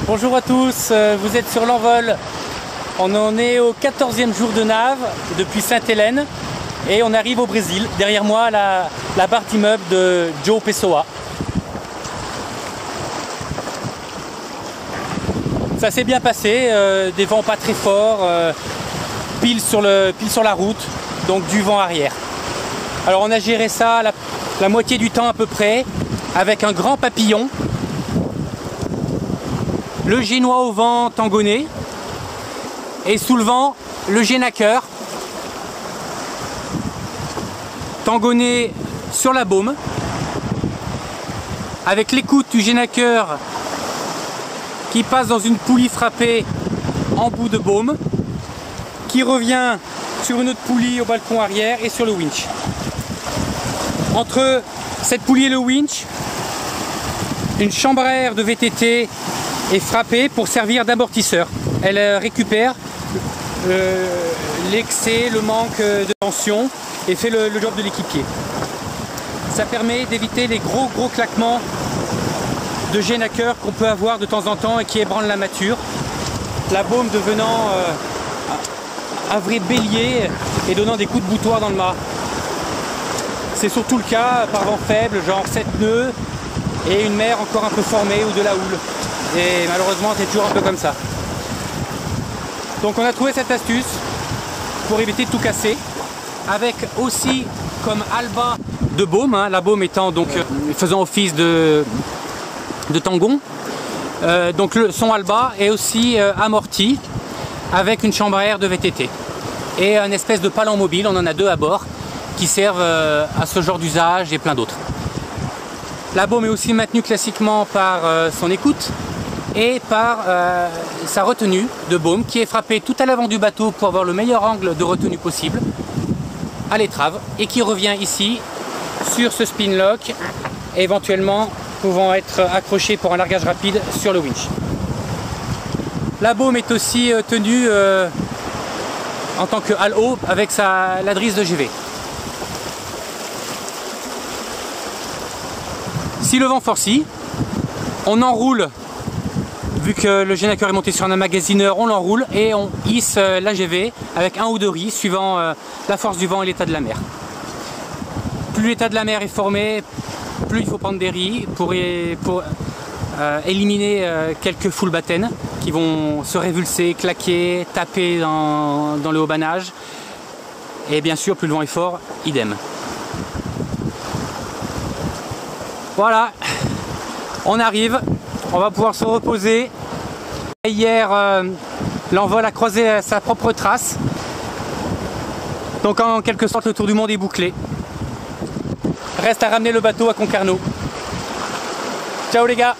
Bonjour à tous, vous êtes sur l'envol. On en est au 14e jour de nave depuis Sainte-Hélène et on arrive au Brésil. Derrière moi, la barre d'immeuble de Joe Pessoa. Ça s'est bien passé, des vents pas très forts, pile sur la route, donc du vent arrière. Alors on a géré ça la moitié du temps à peu près, avec un grand papillon, le génois au vent tangonné, et sous le vent, le génaqueur, tangonné sur la baume, avec l'écoute du génaqueur qui passe dans une poulie frappée en bout de baume, qui revient sur une autre poulie au balcon arrière et sur le winch. Entre cette poulie et le winch, une chambre à air de VTT est frappée pour servir d'amortisseur. Elle récupère l'excès, le manque de tension et fait le job de l'équipier. Ça permet d'éviter les gros claquements de génaqueur qu'on peut avoir de temps en temps et qui ébranlent la mâture. La baume devenant un vrai bélier et donnant des coups de boutoir dans le mât. C'est surtout le cas par vent faible, genre 7 nœuds et une mer encore un peu formée ou de la houle. Et malheureusement c'est toujours un peu comme ça. Donc on a trouvé cette astuce pour éviter de tout casser, avec aussi comme alba de baume, hein, la baume étant donc faisant office de tangon. Donc son alba est aussi amorti avec une chambre à air de VTT et une espèce de palan mobile, on en a deux à bord qui servent à ce genre d'usage et plein d'autres. La baume est aussi maintenue classiquement par son écoute et par sa retenue de baume qui est frappée tout à l'avant du bateau pour avoir le meilleur angle de retenue possible à l'étrave et qui revient ici sur ce spin lock, éventuellement pouvant être accroché pour un largage rapide sur le winch. La baume est aussi tenue en tant que halle haut avec la drisse de GV. Si le vent forcit, on enroule, vu que le génaqueur est monté sur un emmagasineur, on l'enroule et on hisse la GV avec un ou deux ris suivant la force du vent et l'état de la mer. Plus l'état de la mer est formé, plus il faut prendre des ris pour éliminer quelques full batten qui vont se révulser, claquer, taper dans le haubanage. Et bien sûr, plus le vent est fort, idem. Voilà, on arrive, on va pouvoir se reposer. Hier, l'envol a croisé sa propre trace. Donc en quelque sorte, le tour du monde est bouclé. Reste à ramener le bateau à Concarneau. Ciao les gars!